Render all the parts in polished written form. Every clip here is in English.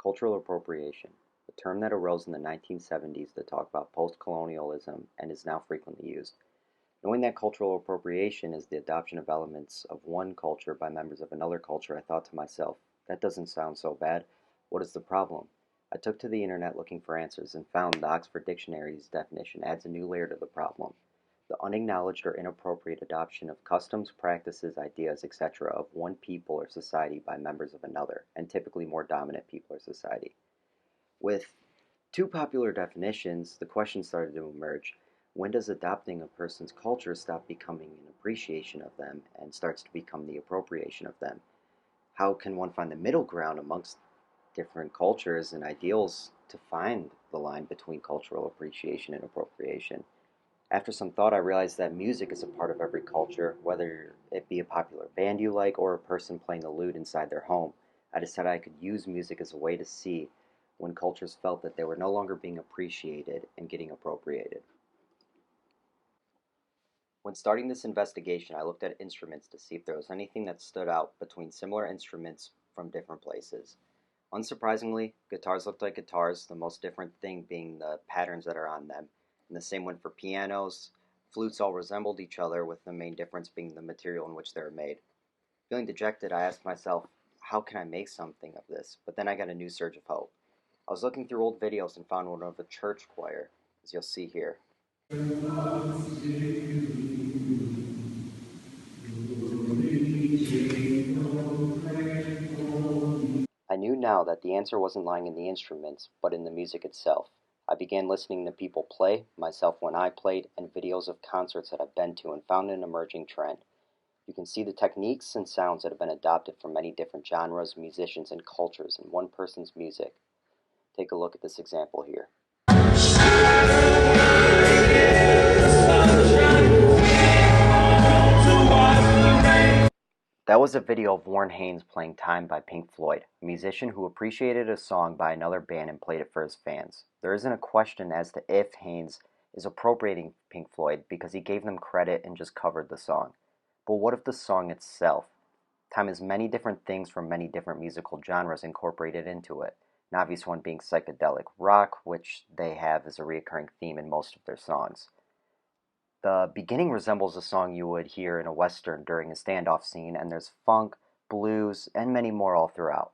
Cultural appropriation, a term that arose in the 1970s to talk about post-colonialism and is now frequently used. Knowing that cultural appropriation is the adoption of elements of one culture by members of another culture, I thought to myself, that doesn't sound so bad. What is the problem? I took to the internet looking for answers and found the Oxford Dictionary's definition adds a new layer to the problem. The unacknowledged or inappropriate adoption of customs, practices, ideas, etc. of one people or society by members of another, and typically more dominant people or society. With two popular definitions, the question started to emerge: when does adopting a person's culture stop becoming an appreciation of them and starts to become the appropriation of them? How can one find the middle ground amongst different cultures and ideals to find the line between cultural appreciation and appropriation? After some thought, I realized that music is a part of every culture, whether it be a popular band you like or a person playing the lute inside their home. I decided I could use music as a way to see when cultures felt that they were no longer being appreciated and getting appropriated. When starting this investigation, I looked at instruments to see if there was anything that stood out between similar instruments from different places. Unsurprisingly, guitars looked like guitars, the most different thing being the patterns that are on them. And the same went for pianos. Flutes all resembled each other, with the main difference being the material in which they were made. Feeling dejected, I asked myself, how can I make something of this? But then I got a new surge of hope. I was looking through old videos and found one of a church choir, as you'll see here. I knew now that the answer wasn't lying in the instruments, but in the music itself. I began listening to people play, myself when I played, and videos of concerts that I've been to and found an emerging trend. You can see the techniques and sounds that have been adopted from many different genres, musicians, and cultures in one person's music. Take a look at this example here. That was a video of Warren Haynes playing Time by Pink Floyd, a musician who appreciated a song by another band and played it for his fans. There isn't a question as to if Haynes is appropriating Pink Floyd because he gave them credit and just covered the song. But what of the song itself? Time is many different things from many different musical genres incorporated into it, an obvious one being psychedelic rock, which they have as a recurring theme in most of their songs. The beginning resembles a song you would hear in a western during a standoff scene, and there's funk, blues, and many more all throughout.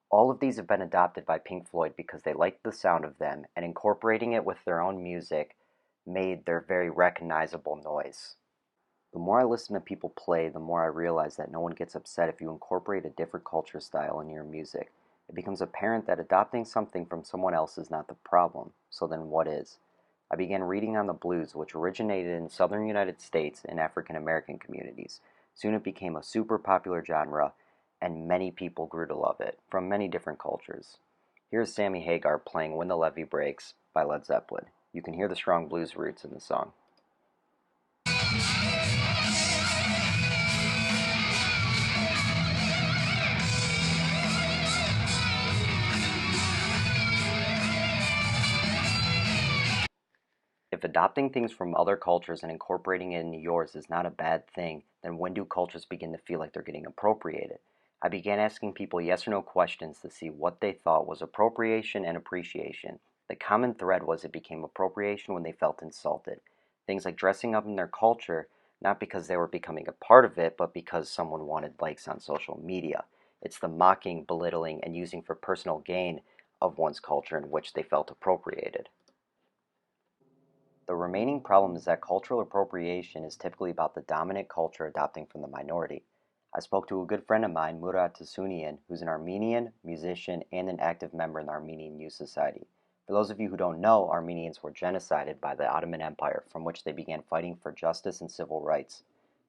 All of these have been adopted by Pink Floyd because they liked the sound of them, and incorporating it with their own music made their very recognizable noise. The more I listen to people play, the more I realize that no one gets upset if you incorporate a different culture style in your music. It becomes apparent that adopting something from someone else is not the problem, so then what is? I began reading on the blues, which originated in southern United States in African American communities. Soon it became a super popular genre, and many people grew to love it, from many different cultures. Here's Sammy Hagar playing When the Levee Breaks by Led Zeppelin. You can hear the strong blues roots in the song. If adopting things from other cultures and incorporating it into yours is not a bad thing, then when do cultures begin to feel like they're getting appropriated? I began asking people yes or no questions to see what they thought was appropriation and appreciation. The common thread was it became appropriation when they felt insulted. Things like dressing up in their culture, not because they were becoming a part of it, but because someone wanted likes on social media. It's the mocking, belittling, and using for personal gain of one's culture in which they felt appropriated. The remaining problem is that cultural appropriation is typically about the dominant culture adopting from the minority. I spoke to a good friend of mine, Murat Tasunian, who's an Armenian musician and an active member in the Armenian Youth Society. For those of you who don't know, Armenians were genocided by the Ottoman Empire, from which they began fighting for justice and civil rights.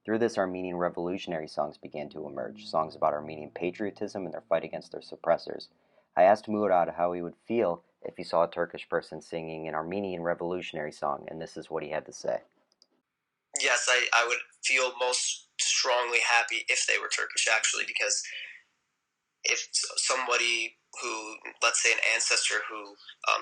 Through this, Armenian revolutionary songs began to emerge, songs about Armenian patriotism and their fight against their suppressors. I asked Murat how he would feel if he saw a Turkish person singing an Armenian revolutionary song, and this is what he had to say. Yes, I would feel most strongly happy if they were Turkish, actually, because if somebody who, let's say an ancestor who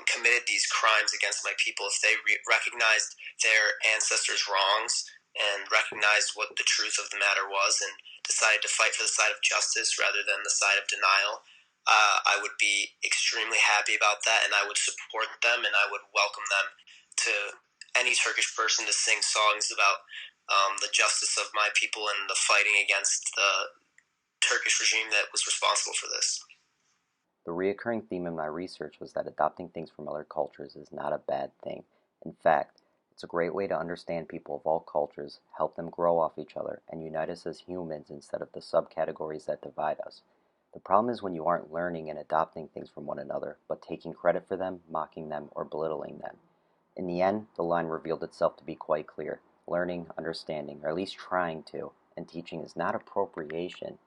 committed these crimes against my people, if they recognized their ancestors' wrongs and recognized what the truth of the matter was and decided to fight for the side of justice rather than the side of denial, I would be extremely happy about that, and I would support them, and I would welcome them to any Turkish person to sing songs about the justice of my people and the fighting against the Turkish regime that was responsible for this. The recurring theme in my research was that adopting things from other cultures is not a bad thing. In fact, it's a great way to understand people of all cultures, help them grow off each other, and unite us as humans instead of the subcategories that divide us. The problem is when you aren't learning and adopting things from one another, but taking credit for them, mocking them, or belittling them. In the end, the line revealed itself to be quite clear. Learning, understanding, or at least trying to, and teaching is not appropriation.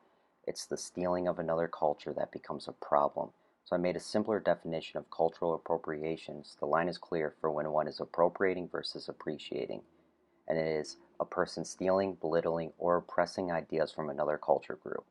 It's the stealing of another culture that becomes a problem. So I made a simpler definition of cultural appropriation so the line is clear for when one is appropriating versus appreciating. And it is a person stealing, belittling, or oppressing ideas from another culture group.